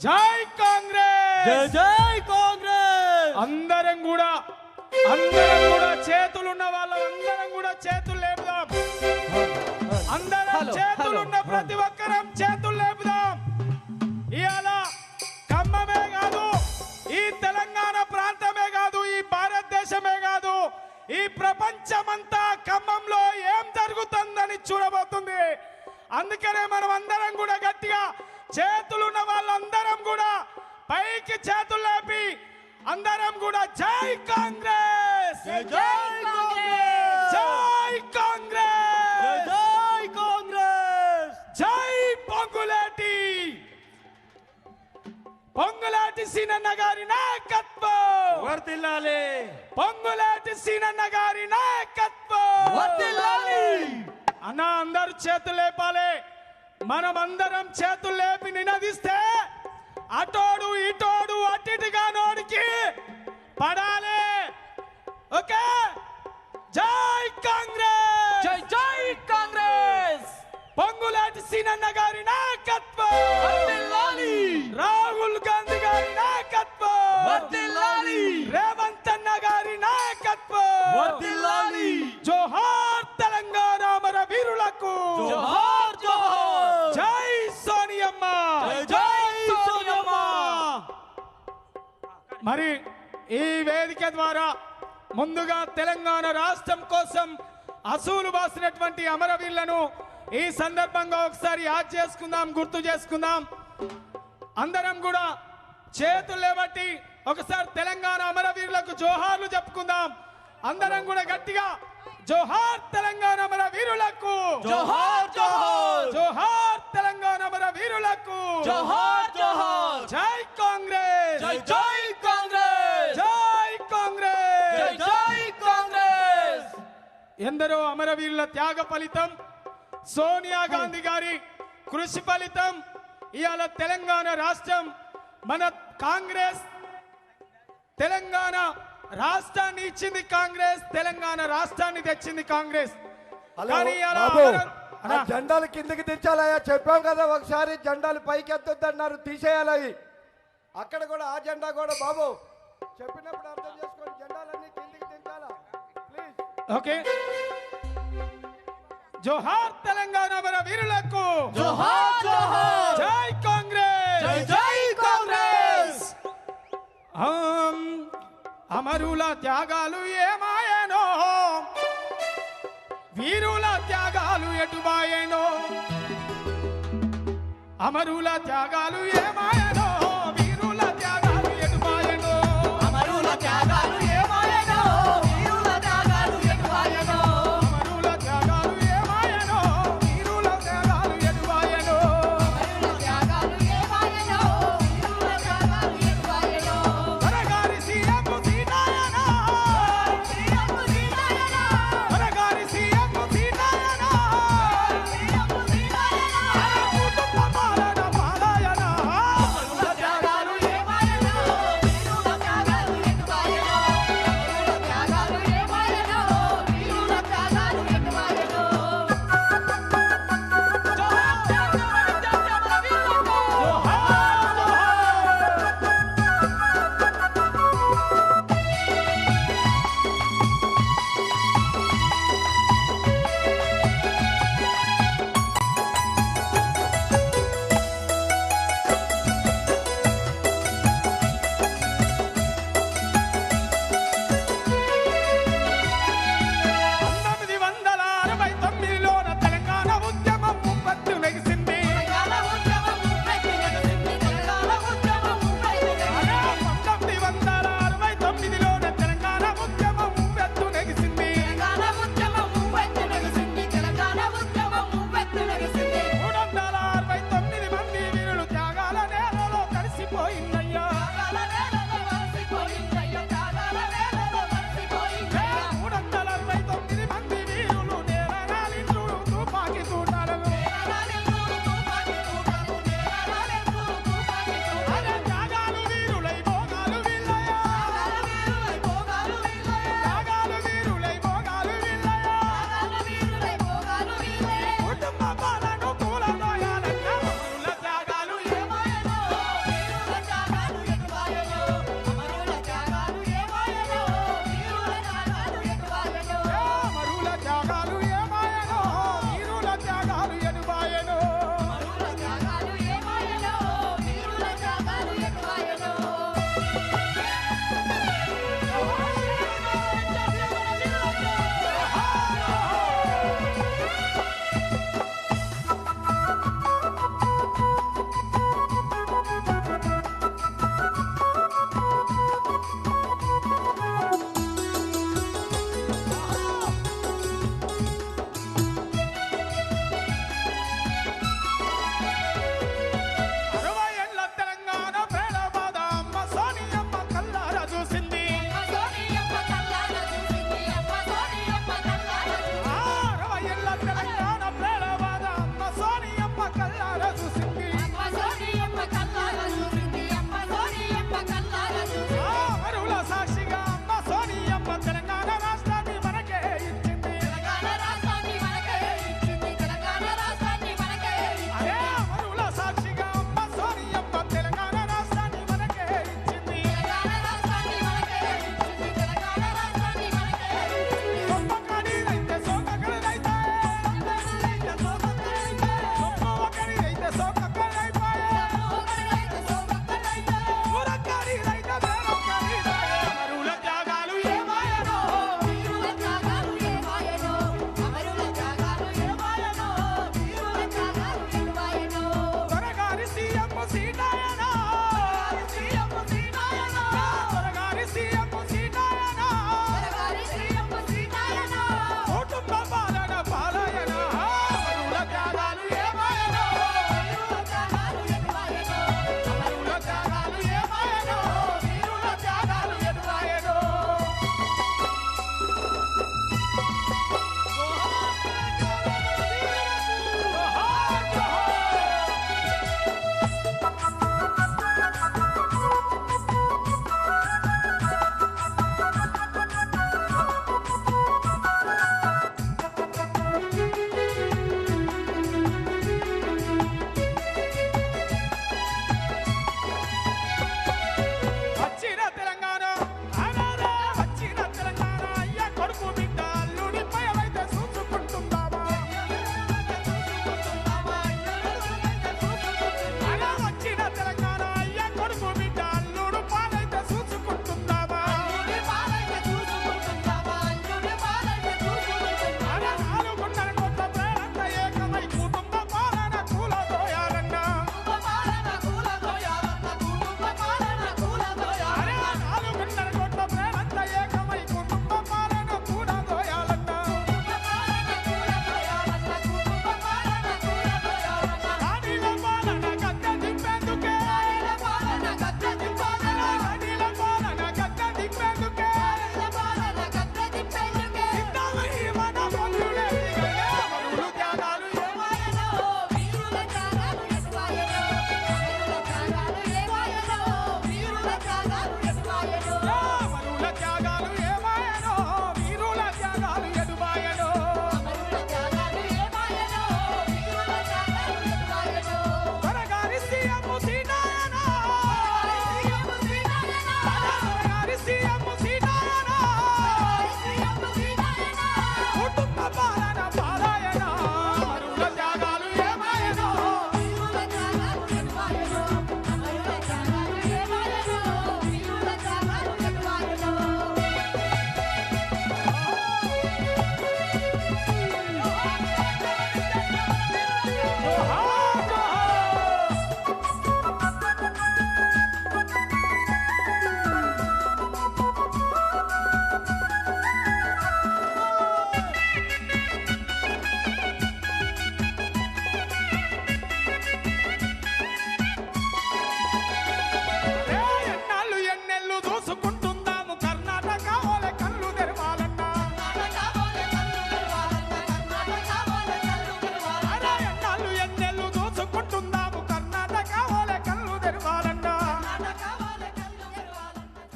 జై కాంగ్రెస్, జై జై కాంగ్రెస్. అందరం కూడా చేతులున్న వాళ్ళందరం కూడా చేతులు లేపుదాం. అందరం చేతులున్న ప్రతి ఒక్కరం చేతులు లేపుదాం. ఇవాళ ఖమ్మమే కాదు, ఈ తెలంగాణ ప్రాంతమే కాదు, ఈ భారతదేశమే కాదు, ఈ ప్రపంచమంతా ఖమ్మంలో ఏం జరుగుతుందని చూడబోతుంది. అందుకనే మనం అందరం కూడా గట్టిగా చేతులున్న వాళ్ళందరం కూడా పైకి చేతులు లేపి అందరం కూడా జై కాంగ్రెస్, జై కాంగ్రెస్, జై కాంగ్రెస్, జై కాంగ్రెస్, జై పొంగులేటి సీనన్న గారి నాయకత్వం వర్ధిల్లాలి, పొంగులేటి సీనన్న గారి నాయకత్వం వర్ధిల్లాలి. అన్న అందరు చేతులు లేపాలి. మనం అందరం చేతులు లేపి నినదిస్తే అటోడు ఇటోడు అటిటిగా నోడికి పడాలి. ఓకే, జై కాంగ్రెస్, జై జై కాంగ్రెస్, పొంగులేటి సీనన్న గారి నాయకత్వం వర్ధిల్లాలి, రాహుల్ గాంధీ గారి నాయకత్వం వర్ధిల్లాలి, రేవంత్ అన్న గారి నాయకత్వం వర్ధిల్లాలి. జోహార్ తెలంగాణ అమర వీరులకు, జోహార్ జోహార్, జై సోనియమ్మ, జై జై సోనియమ్మ. మరి ఈ వేదిక ద్వారా ముందుగా తెలంగాణ రాష్ట్రం కోసం అసూలు బాసినటువంటి అమరవీరులను ఈ సందర్భంగా ఒకసారి యాద్ చేసుకుందాం, గుర్తు చేసుకుందాం. అందరం కూడా చేతులు లేబట్టి ఒకసారి తెలంగాణ అమరవీరులకు జోహార్లు చెప్పుకుందాం. అందరం కూడా గట్టిగా జోహార్ తెలంగాణ అమర వీరులకు, జోహార్ జోహార్, జోహార్ తెలంగాణ అమర వీరులకు, జోహార్ జోహార్, జై కాంగ్రెస్, జై జై కాంగ్రెస్, జై కాంగ్రెస్, జై జై కాంగ్రెస్. ఎందరో అమరవీరుల త్యాగ ఫలితం, సోనియా గాంధీ గారి కృషి ఫలితం ఇవాళ తెలంగాణ రాష్ట్రం, మన కాంగ్రెస్ తెలంగాణ రాష్ట్రాన్ని ఇచ్చింది కాంగ్రెస్, తెలంగాణ రాష్ట్రాన్ని తెచ్చింది కాంగ్రెస్. కానీ ఇవాళ ఆ జెండాలు కిందకి తెచ్చాలయ్యా, చెప్పాం కదా ఒకసారి. జెండాలు పైకి ఎత్తొద్దన్నారు, తీసేయాలి అవి. అక్కడ కూడా ఆ జెండా కూడా బాబు చెప్పినప్పుడు అర్థం చేసుకొని జెండాలన్నీ కిందకి తెచ్చాలా ప్లీజ్. ఓకే, జోహార్ తెలంగాణ మన వీరులకు, జోహార్ జోహార్, జై కాంగ్రెస్, జై జై కాంగ్రెస్. అమరుల త్యాగాలు ఏమాయనో, వీరుల త్యాగాలు ఎటుబాయనో, అమరుల త్యాగాలు ఏమాయనో,